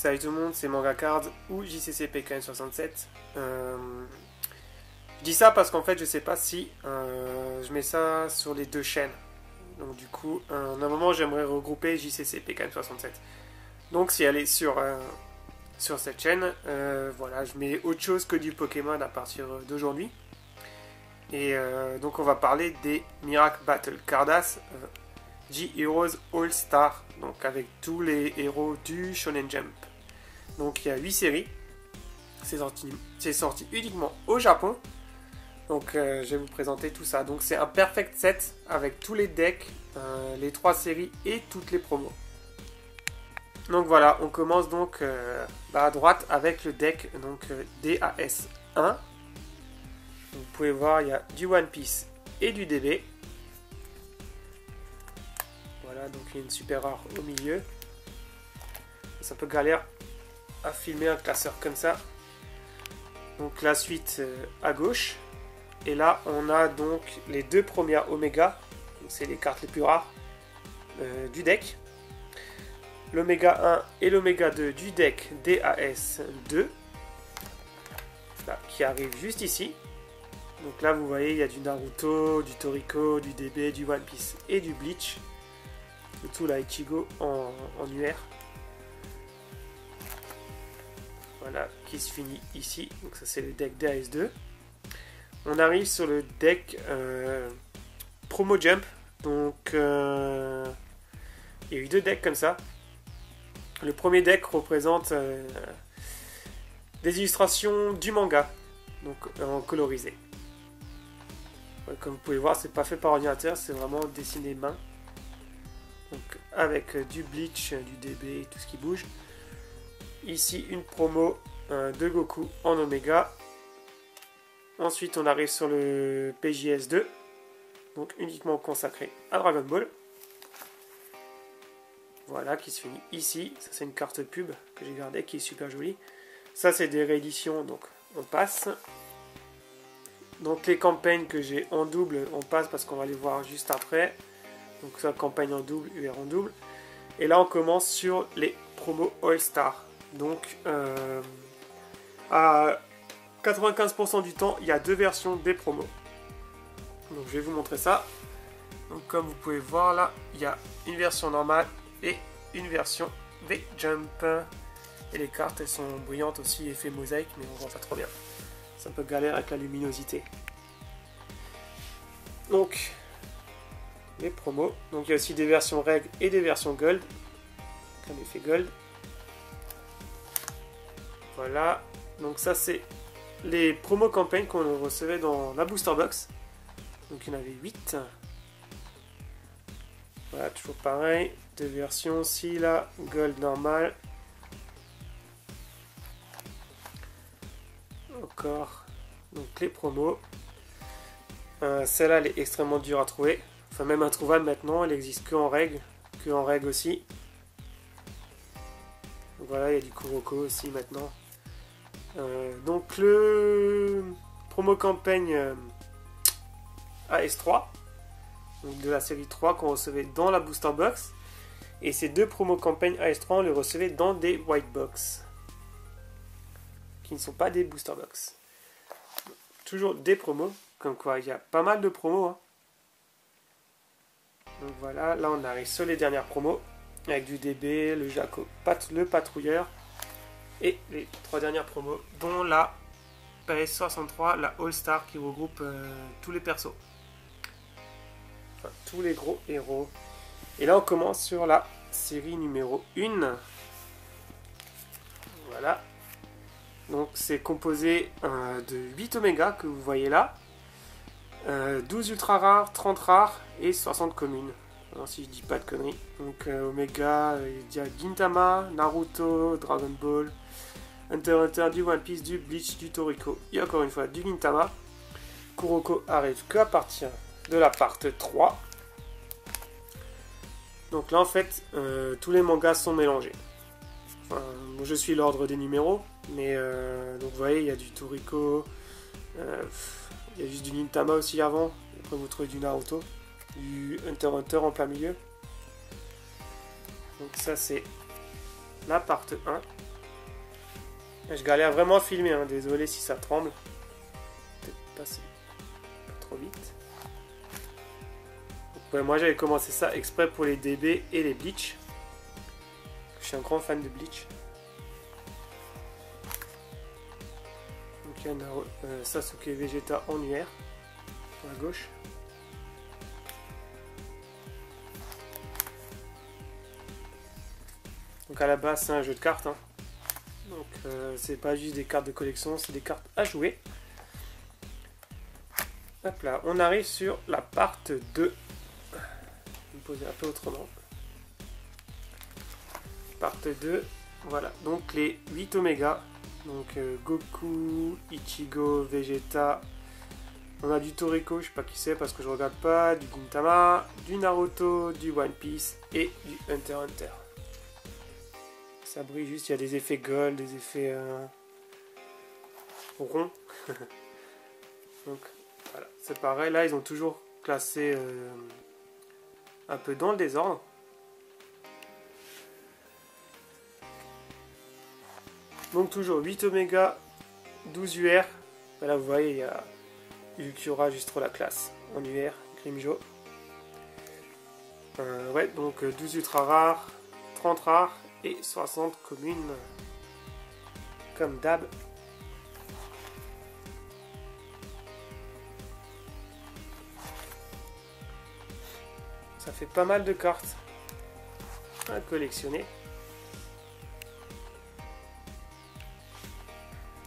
Salut tout le monde, c'est Manga Card ou JCC PKN67. Je dis ça parce qu'en fait je sais pas si je mets ça sur les deux chaînes. Donc du coup, normalement j'aimerais regrouper JCC PKN67. Donc si elle est sur cette chaîne, voilà, je mets autre chose que du Pokémon à partir d'aujourd'hui. Et donc on va parler des Miracle Battle Cardass G-Heroes All Star, donc avec tous les héros du Shonen Jump. Donc il y a 8 séries, c'est sorti uniquement au Japon. Donc je vais vous présenter tout ça. Donc c'est un perfect set avec tous les decks, les 3 séries et toutes les promos. Donc voilà, on commence donc à droite avec le deck donc, DAS1. Vous pouvez voir, il y a du One Piece et du DB. Voilà, donc il y a une super rare au milieu. C'est un peu galère à filmer un classeur comme ça. Donc la suite à gauche. Et là, on a donc les deux premières Oméga. C'est les cartes les plus rares du deck. L'Oméga 1 et l'Oméga 2 du deck DAS2. Là, qui arrive juste ici. Donc là, vous voyez, il y a du Naruto, du Toriko, du DB, du One Piece et du Bleach. Tout la Ichigo en UR. Voilà, qui se finit ici. Donc ça c'est le deck DAS2. On arrive sur le deck Promo Jump. Donc il y a eu deux decks comme ça. Le premier deck représente des illustrations du manga, donc en colorisé. Comme vous pouvez voir, c'est pas fait par ordinateur, c'est vraiment dessiné main. Donc avec du Bleach, du DB et tout ce qui bouge. Ici une promo de Goku en Oméga. Ensuite on arrive sur le PJS2, donc uniquement consacré à Dragon Ball. Voilà, qui se finit ici. Ça c'est une carte pub que j'ai gardée qui est super jolie. Ça c'est des rééditions, donc on passe. Donc les campagnes que j'ai en double, on passe parce qu'on va les voir juste après. Donc ça, campagne en double, UR en double. Et là on commence sur les promos All Star. Donc à 95% du temps, il y a deux versions des promos. Donc je vais vous montrer ça. Donc comme vous pouvez voir là, il y a une version normale et une version V-Jump. Et les cartes elles sont brillantes aussi, effet mosaïque, mais on voit pas trop bien. C'est un peu galère avec la luminosité. Donc les promos. Donc il y a aussi des versions règles et des versions gold. Comme effet gold. Voilà. Donc ça c'est les promos campagnes qu'on recevait dans la booster box. Donc il y en avait 8. Voilà, toujours pareil. Deux versions aussi là. Gold normal. Encore. Donc les promos. Celle-là elle est extrêmement dure à trouver. Enfin même introuvable maintenant. Elle existe que en règle. Que en règle aussi. Donc voilà, il y a du Kuroko aussi maintenant. Donc le promo campagne AS3 donc de la série 3 qu'on recevait dans la booster box, et ces deux promos campagnes AS3 on les recevait dans des white box qui ne sont pas des booster box. Toujours des promos, comme quoi il y a pas mal de promos hein. Donc voilà, là on arrive sur les dernières promos avec du DB, le Jaco, le patrouilleur. Et les 3 dernières promos, dont la PS63, la All Star qui regroupe tous les persos. Enfin, tous les gros héros. Et là, on commence sur la série numéro 1. Voilà. Donc, c'est composé de 8 Oméga que vous voyez là. 12 ultra rares, 30 rares et 60 communes. Alors, si je dis pas de conneries. Donc, Oméga, il y a Gintama, Naruto, Dragon Ball, Hunter x Hunter, du One Piece, du Bleach, du Toriko et encore une fois du Gintama. Kuroko arrive qu'à partir de la part 3. Donc là en fait tous les mangas sont mélangés. Enfin, bon, je suis l'ordre des numéros, mais donc vous voyez il y a du Toriko, il y a juste du Gintama aussi avant. Après vous trouvez du Naruto, du Hunter x Hunter en plein milieu. Donc ça c'est la part 1. Je galère vraiment à filmer, hein. Désolé si ça tremble. Peut-être passer pas trop vite. Donc, ouais, moi j'avais commencé ça exprès pour les DB et les Bleach. Je suis un grand fan de Bleach. Donc il y a Sasuke Vegeta en UR à gauche. Donc à la base c'est un jeu de cartes, hein. Donc c'est pas juste des cartes de collection, c'est des cartes à jouer. Hop là, on arrive sur la part 2. Je vais me poser un peu autrement. Part 2, voilà, donc les 8 Oméga. Donc Goku, Ichigo, Vegeta. On a du Toriko, je sais pas qui c'est parce que je regarde pas, du Gintama, du Naruto, du One Piece et du Hunter x Hunter. Ça brille juste, il y a des effets gold, des effets ronds. Donc voilà, c'est pareil, là ils ont toujours classé un peu dans le désordre. Donc toujours 8 Oméga, 12 UR. Là vous voyez, il y a Ulquiorra juste trop la classe en UR, Grimjo. Ouais, donc 12 ultra rares, 30 rares et 60 communes. Comme d'hab. Ça fait pas mal de cartes à collectionner.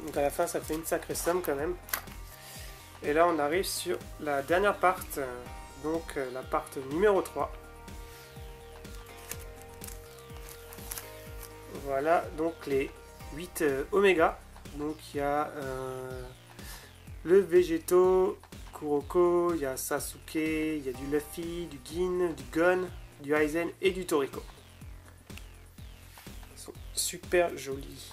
Donc à la fin ça fait une sacrée somme quand même. Et là on arrive sur la dernière part, donc la part numéro 3. Voilà donc les 8 Oméga. Donc il y a le Végéto, Kuroko, il y a Sasuke, il y a du Luffy, du Gin, du Gon, du Aizen et du Toriko. Ils sont super jolis.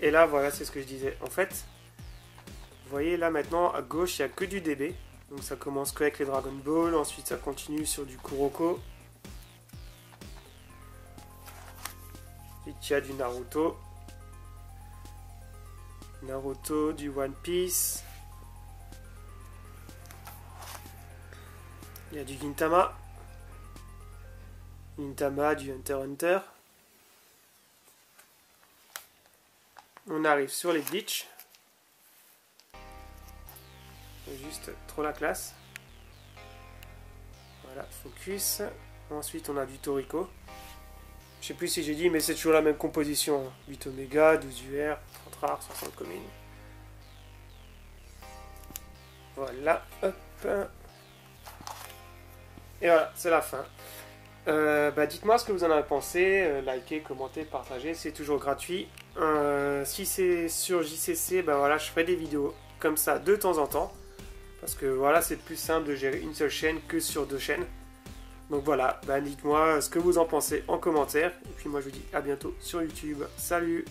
Et là, voilà, c'est ce que je disais. En fait, vous voyez là maintenant, à gauche, il n'y a que du DB. Donc ça commence qu'avec les Dragon Ball. Ensuite, ça continue sur du Kuroko. Et il y a du Naruto. Naruto, du One Piece. Il y a du Gintama. Gintama, du Hunter x Hunter. On arrive sur les Bleach. C'est juste trop la classe. Voilà, focus. Ensuite, on a du Toriko. Je sais plus si j'ai dit, mais c'est toujours la même composition. 8 Oméga, 12 UR, 30 rares, 60 communes. Voilà, hop. Et voilà, c'est la fin. Dites-moi ce que vous en avez pensé. Likez, commentez, partagez, c'est toujours gratuit. Si c'est sur JCC, voilà, je ferai des vidéos comme ça de temps en temps. Parce que voilà, c'est plus simple de gérer une seule chaîne que sur 2 chaînes. Donc voilà, dites-moi ce que vous en pensez en commentaire. Et puis moi je vous dis à bientôt sur YouTube. Salut!